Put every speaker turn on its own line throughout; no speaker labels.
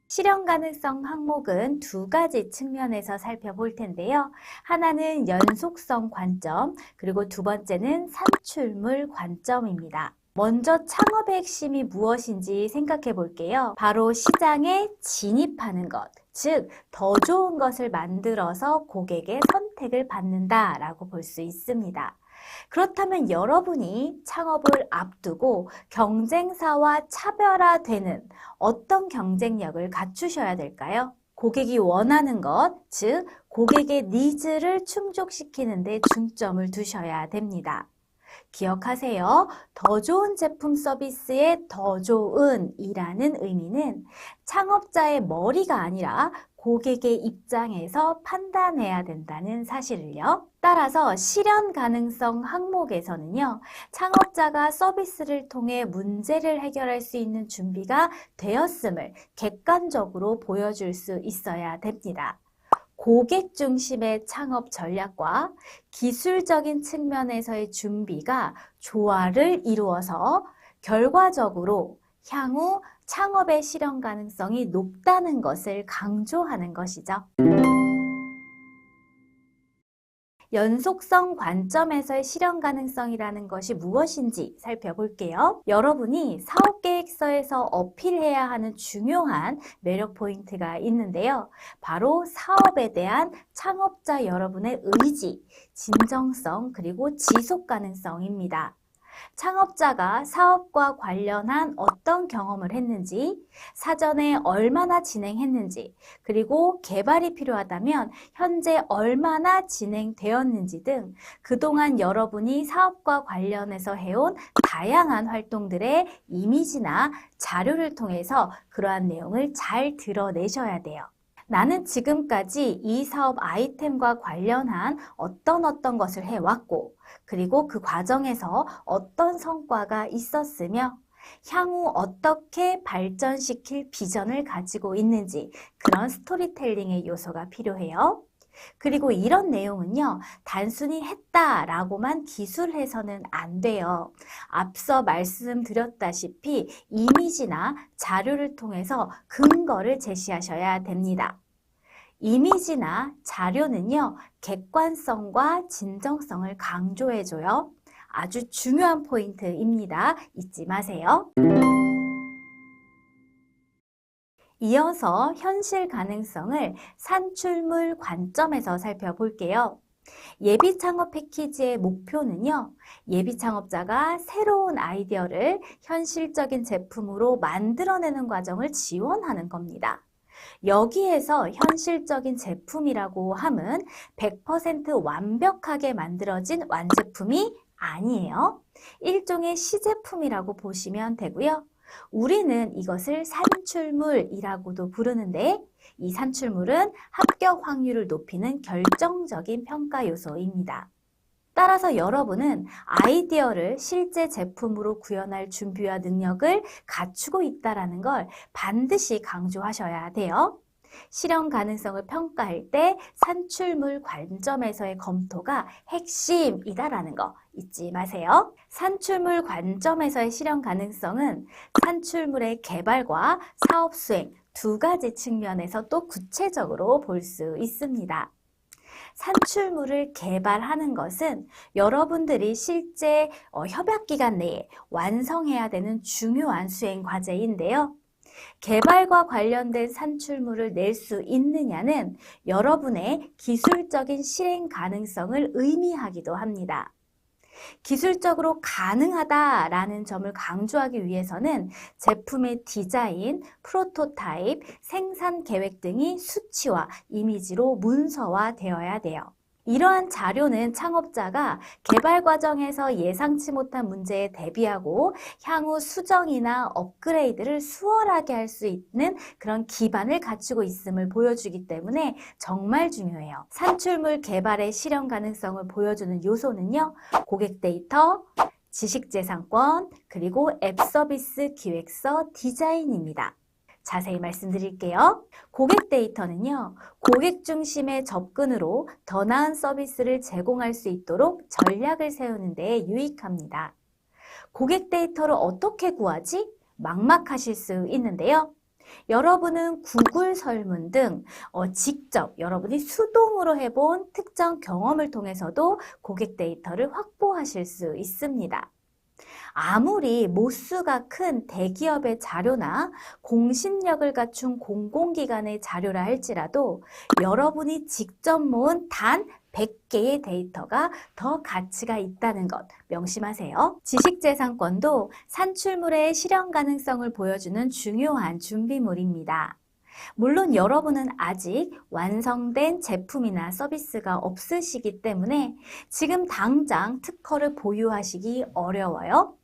실현 가능성 항목은 두 가지 측면에서 살펴볼 텐데요. 하나는 연속성 관점, 그리고 두 번째는 산출물 관점입니다. 먼저 창업의 핵심이 무엇인지 생각해 볼게요. 바로 시장에 진입하는 것, 즉 더 좋은 것을 만들어서 고객의 선택을 받는다라고 볼 수 있습니다. 그렇다면 여러분이 창업을 앞두고 경쟁사와 차별화되는 어떤 경쟁력을 갖추셔야 될까요? 고객이 원하는 것, 즉 고객의 니즈를 충족시키는 데 중점을 두셔야 됩니다. 기억하세요. 더 좋은 제품 서비스에 더 좋은 이라는 의미는 창업자의 머리가 아니라 고객의 입장에서 판단해야 된다는 사실을요. 따라서 실현 가능성 항목에서는요, 창업자가 서비스를 통해 문제를 해결할 수 있는 준비가 되었음을 객관적으로 보여줄 수 있어야 됩니다. 고객 중심의 창업 전략과 기술적인 측면에서의 준비가 조화를 이루어서 결과적으로 향후 창업의 실현 가능성이 높다는 것을 강조하는 것이죠. 연속성 관점에서의 실현 가능성이라는 것이 무엇인지 살펴볼게요. 여러분이 사업계획서에서 어필해야 하는 중요한 매력 포인트가 있는데요. 바로 사업에 대한 창업자 여러분의 의지, 진정성, 그리고 지속 가능성입니다. 창업자가 사업과 관련한 어떤 경험을 했는지, 사전에 얼마나 진행했는지, 그리고 개발이 필요하다면 현재 얼마나 진행되었는지 등 그동안 여러분이 사업과 관련해서 해온 다양한 활동들의 이미지나 자료를 통해서 그러한 내용을 잘 드러내셔야 돼요. 나는 지금까지 이 사업 아이템과 관련한 어떤 것을 해왔고, 그리고 그 과정에서 어떤 성과가 있었으며, 향후 어떻게 발전시킬 비전을 가지고 있는지 그런 스토리텔링의 요소가 필요해요. 그리고 이런 내용은요, 단순히 했다라고만 기술해서는 안 돼요. 앞서 말씀드렸다시피 이미지나 자료를 통해서 근거를 제시하셔야 됩니다. 이미지나 자료는요, 객관성과 진정성을 강조해줘요. 아주 중요한 포인트입니다. 잊지 마세요. 이어서 현실 가능성을 산출물 관점에서 살펴볼게요. 예비 창업 패키지의 목표는요, 예비 창업자가 새로운 아이디어를 현실적인 제품으로 만들어내는 과정을 지원하는 겁니다. 여기에서 현실적인 제품이라고 함은 100% 완벽하게 만들어진 완제품이 아니에요. 일종의 시제품이라고 보시면 되고요. 우리는 이것을 산출물이라고도 부르는데, 이 산출물은 합격 확률을 높이는 결정적인 평가 요소입니다. 따라서 여러분은 아이디어를 실제 제품으로 구현할 준비와 능력을 갖추고 있다는 걸 반드시 강조하셔야 돼요. 실현 가능성을 평가할 때 산출물 관점에서의 검토가 핵심이다라는 거 잊지 마세요. 산출물 관점에서의 실현 가능성은 산출물의 개발과 사업 수행 두 가지 측면에서 또 구체적으로 볼 수 있습니다. 산출물을 개발하는 것은 여러분들이 실제 협약 기간 내에 완성해야 되는 중요한 수행 과제인데요. 개발과 관련된 산출물을 낼 수 있느냐는 여러분의 기술적인 실행 가능성을 의미하기도 합니다. 기술적으로 가능하다라는 점을 강조하기 위해서는 제품의 디자인, 프로토타입, 생산 계획 등이 수치와 이미지로 문서화되어야 돼요. 이러한 자료는 창업자가 개발 과정에서 예상치 못한 문제에 대비하고 향후 수정이나 업그레이드를 수월하게 할 수 있는 그런 기반을 갖추고 있음을 보여주기 때문에 정말 중요해요. 산출물 개발의 실현 가능성을 보여주는 요소는요, 고객 데이터, 지식재산권, 그리고 앱 서비스 기획서 디자인입니다. 자세히 말씀드릴게요. 고객 데이터는요, 고객 중심의 접근으로 더 나은 서비스를 제공할 수 있도록 전략을 세우는 데 유익합니다. 고객 데이터를 어떻게 구하지? 막막하실 수 있는데요. 여러분은 구글 설문 등 직접 여러분이 수동으로 해본 특정 경험을 통해서도 고객 데이터를 확보하실 수 있습니다. 아무리 모수가 큰 대기업의 자료나 공신력을 갖춘 공공기관의 자료라 할지라도 여러분이 직접 모은 단 100개의 데이터가 더 가치가 있다는 것 명심하세요. 지식재산권도 산출물의 실현 가능성을 보여주는 중요한 준비물입니다. 물론 여러분은 아직 완성된 제품이나 서비스가 없으시기 때문에 지금 당장 특허를 보유하시기 어려워요.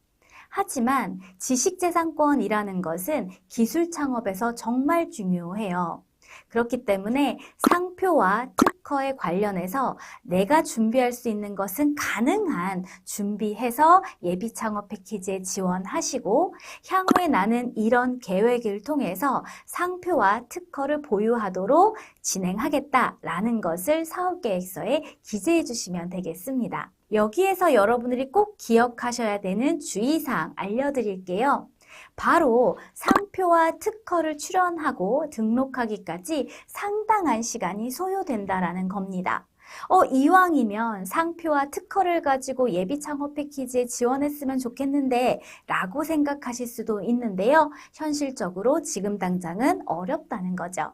하지만 지식재산권이라는 것은 기술 창업에서 정말 중요해요. 그렇기 때문에 상표와 특허에 관련해서 내가 준비할 수 있는 것은 가능한 준비해서 예비 창업 패키지에 지원하시고 향후에 나는 이런 계획을 통해서 상표와 특허를 보유하도록 진행하겠다라는 것을 사업계획서에 기재해 주시면 되겠습니다. 여기에서 여러분들이 꼭 기억하셔야 되는 주의사항 알려드릴게요. 바로 상표와 특허를 출원하고 등록하기까지 상당한 시간이 소요된다라는 겁니다. 이왕이면 상표와 특허를 가지고 예비 창업 패키지에 지원했으면 좋겠는데 라고 생각하실 수도 있는데요. 현실적으로 지금 당장은 어렵다는 거죠.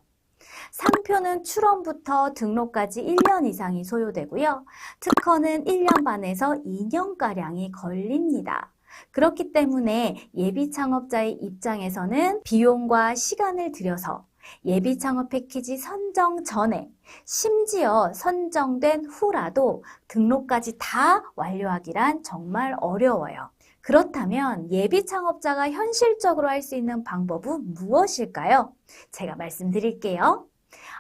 상표는 출원부터 등록까지 1년 이상이 소요되고요. 특허는 1년 반에서 2년가량이 걸립니다. 그렇기 때문에 예비 창업자의 입장에서는 비용과 시간을 들여서 예비 창업 패키지 선정 전에 심지어 선정된 후라도 등록까지 다 완료하기란 정말 어려워요. 그렇다면 예비 창업자가 현실적으로 할 수 있는 방법은 무엇일까요? 제가 말씀드릴게요.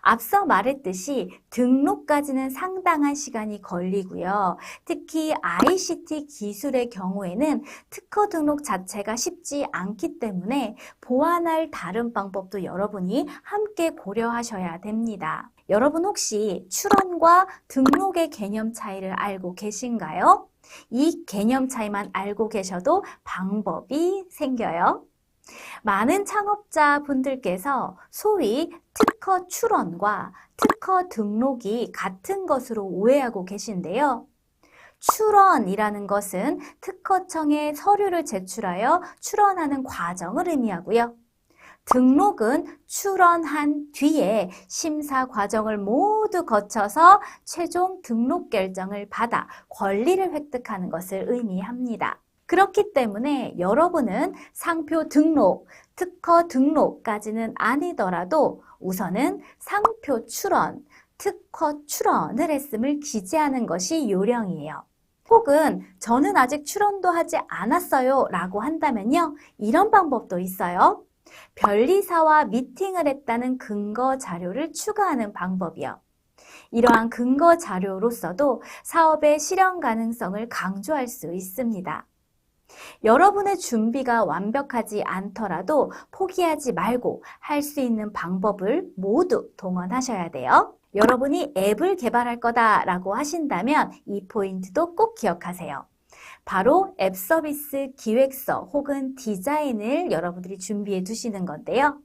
앞서 말했듯이 등록까지는 상당한 시간이 걸리고요. 특히 ICT 기술의 경우에는 특허 등록 자체가 쉽지 않기 때문에 보완할 다른 방법도 여러분이 함께 고려하셔야 됩니다. 여러분 혹시 출원과 등록의 개념 차이를 알고 계신가요? 이 개념 차이만 알고 계셔도 방법이 생겨요. 많은 창업자분들께서 소위 특허 출원과 특허 등록이 같은 것으로 오해하고 계신데요. 출원이라는 것은 특허청에 서류를 제출하여 출원하는 과정을 의미하고요. 등록은 출원한 뒤에 심사 과정을 모두 거쳐서 최종 등록 결정을 받아 권리를 획득하는 것을 의미합니다. 그렇기 때문에 여러분은 상표 등록, 특허 등록까지는 아니더라도 우선은 상표 출원, 특허 출원을 했음을 기재하는 것이 요령이에요. 혹은 저는 아직 출원도 하지 않았어요 라고 한다면요. 이런 방법도 있어요. 변리사와 미팅을 했다는 근거 자료를 추가하는 방법이요. 이러한 근거 자료로서도 사업의 실현 가능성을 강조할 수 있습니다. 여러분의 준비가 완벽하지 않더라도 포기하지 말고 할 수 있는 방법을 모두 동원하셔야 돼요. 여러분이 앱을 개발할 거다라고 하신다면 이 포인트도 꼭 기억하세요. 바로 앱 서비스 기획서 혹은 디자인을 여러분들이 준비해 두시는 건데요.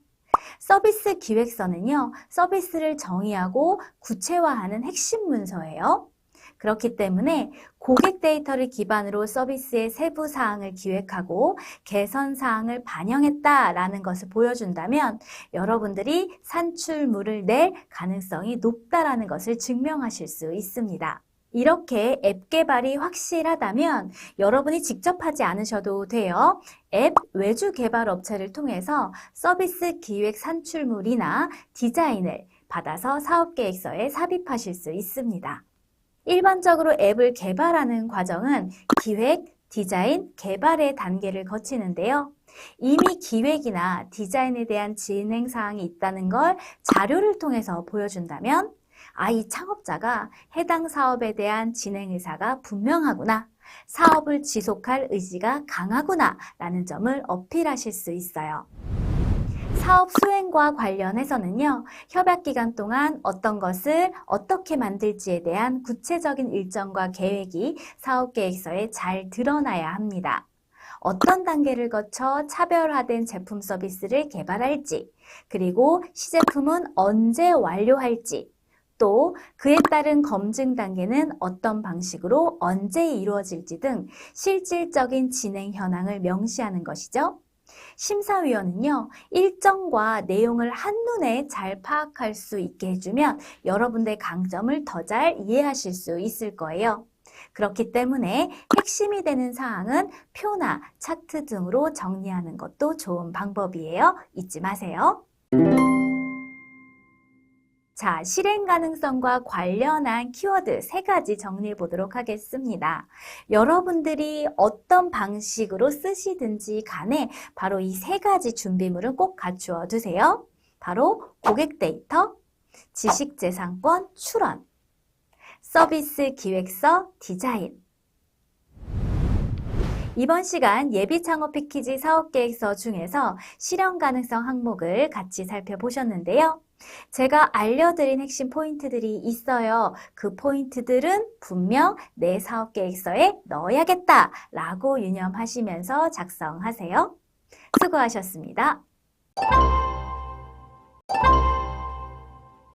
서비스 기획서는요, 서비스를 정의하고 구체화하는 핵심 문서예요. 그렇기 때문에 고객 데이터를 기반으로 서비스의 세부 사항을 기획하고 개선 사항을 반영했다라는 것을 보여준다면 여러분들이 산출물을 낼 가능성이 높다라는 것을 증명하실 수 있습니다. 이렇게 앱 개발이 확실하다면 여러분이 직접 하지 않으셔도 돼요. 앱 외주 개발 업체를 통해서 서비스 기획 산출물이나 디자인을 받아서 사업계획서에 삽입하실 수 있습니다. 일반적으로 앱을 개발하는 과정은 기획, 디자인, 개발의 단계를 거치는데요. 이미 기획이나 디자인에 대한 진행 사항이 있다는 걸 자료를 통해서 보여준다면 이 창업자가 해당 사업에 대한 진행 의사가 분명하구나, 사업을 지속할 의지가 강하구나 라는 점을 어필하실 수 있어요. 사업 수행과 관련해서는요, 협약 기간 동안 어떤 것을 어떻게 만들지에 대한 구체적인 일정과 계획이 사업 계획서에 잘 드러나야 합니다. 어떤 단계를 거쳐 차별화된 제품 서비스를 개발할지, 그리고 시제품은 언제 완료할지, 또 그에 따른 검증 단계는 어떤 방식으로 언제 이루어질지 등 실질적인 진행 현황을 명시하는 것이죠. 심사위원은요, 일정과 내용을 한눈에 잘 파악할 수 있게 해주면 여러분들의 강점을 더 잘 이해하실 수 있을 거예요. 그렇기 때문에 핵심이 되는 사항은 표나 차트 등으로 정리하는 것도 좋은 방법이에요. 잊지 마세요. 자, 실행 가능성과 관련한 키워드 3가지 정리해 보도록 하겠습니다. 여러분들이 어떤 방식으로 쓰시든지 간에 바로 이 3가지 준비물은 꼭 갖추어 두세요. 바로 고객 데이터, 지식재산권 출원, 서비스 기획서 디자인. 이번 시간 예비창업 패키지 사업계획서 중에서 실현 가능성 항목을 같이 살펴보셨는데요. 제가 알려드린 핵심 포인트들이 있어요. 그 포인트들은 분명 내 사업계획서에 넣어야겠다 라고 유념하시면서 작성하세요. 수고하셨습니다.